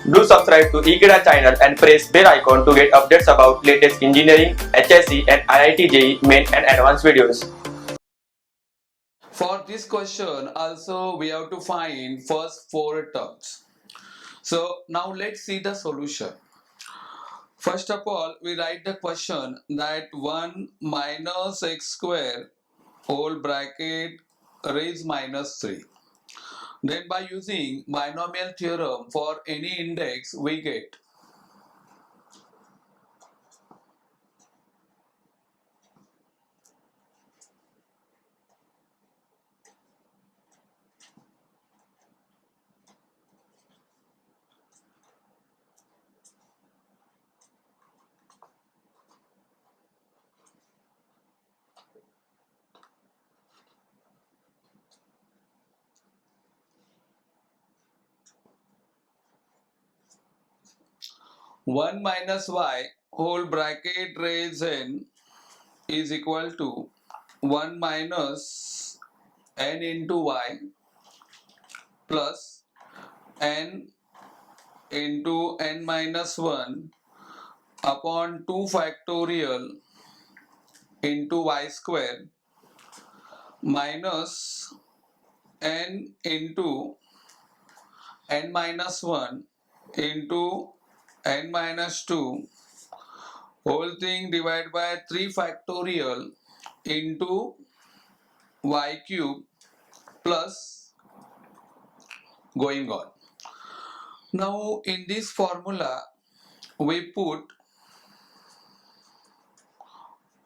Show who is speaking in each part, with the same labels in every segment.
Speaker 1: Do subscribe to Ekeeda channel and press bell icon to get updates about latest engineering, HSC and IIT JEE main and advanced videos.
Speaker 2: For this question also we have to find first four terms. So now let's see the solution. First of all, we write the question that 1 minus x square whole bracket raised minus 3. Then by using binomial theorem for any index we get 1 minus y whole bracket raised n is equal to 1 minus n into y plus n into n minus 1 upon 2 factorial into y square minus n into n minus 1 into n minus 2 whole thing divided by 3 factorial into y cube plus going on. Now in this formula we put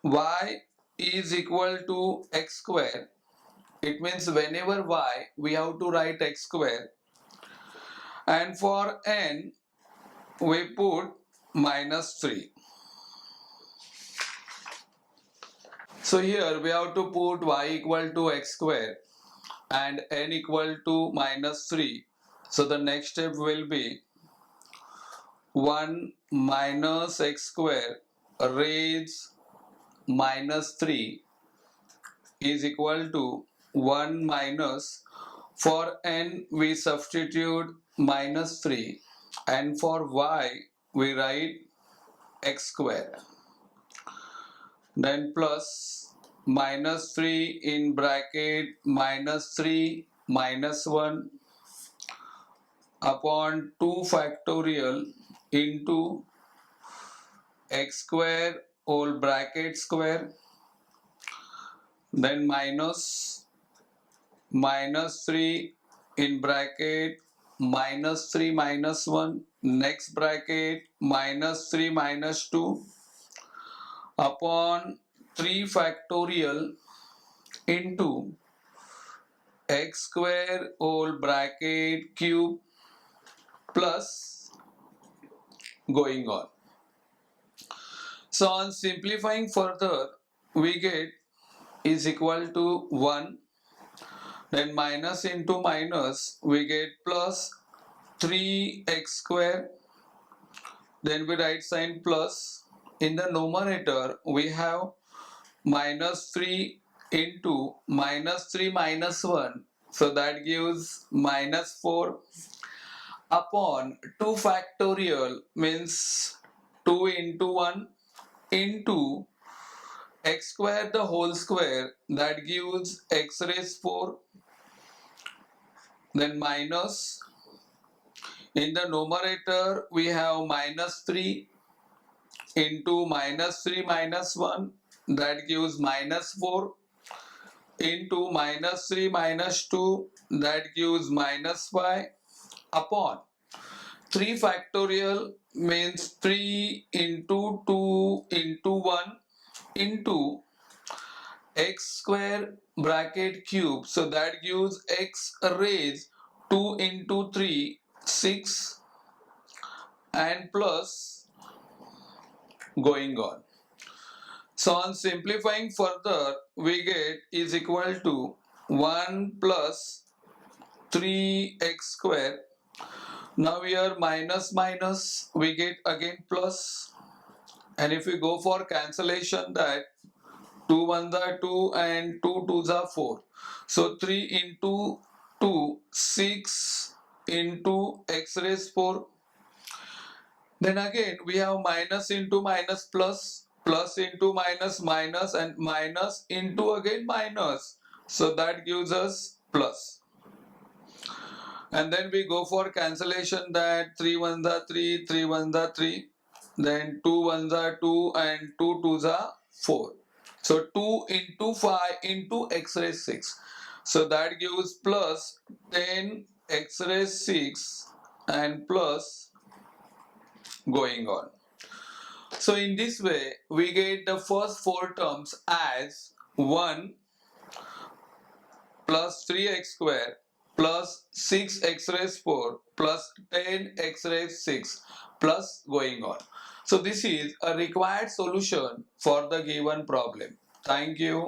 Speaker 2: y is equal to x square. It means whenever y we have to write x square, and for n we put minus 3. So here we have to put y equal to x square and n equal to minus 3. So the next step will be 1 minus x square raised minus 3 is equal to 1 minus, for n we substitute minus 3 and for y we write x square, then plus minus 3 in bracket minus 3 minus 1 upon 2 factorial into x square whole bracket square, then minus 3 in bracket minus 3 minus 1, next bracket minus 3 minus 2 upon 3 factorial into x square whole bracket cube plus going on. So on simplifying further we get is equal to 1, then minus into minus we get plus 3x square, then we write sign plus. In the numerator we have minus 3 into minus 3 minus 1, so that gives minus 4 upon 2 factorial means 2 into 1 into x square the whole square, that gives x raised 4, then minus. In the numerator we have minus 3 into minus 3 minus 1, that gives minus 4 into minus 3 minus 2, that gives minus 5 upon 3 factorial means 3 into 2 into 1 into x square bracket cube, so that gives x raised 2 into 3 6 and plus going on. So on simplifying further we get is equal to 1 plus 3x square. Now here minus minus we get again plus, and if we go for cancellation, that 2 1s are 2 and 2 2s are 4. So 3 into 2 6 into x raised 4 Then again we have minus into minus plus, plus into minus minus, and minus into again minus. So that gives us plus. And then we go for cancellation, that 3 ones are 3, 3 ones are 3, then 2 ones are 2, and 2 twos are 4. So 2 into 5 into x raised 6. So that gives plus 10 x raised 6 and plus going on. So in this way we get the first 4 terms as 1 plus 3x square plus 6x raised 4 plus 10x raised 6 plus going on. So this is a required solution for the given problem. Thank you.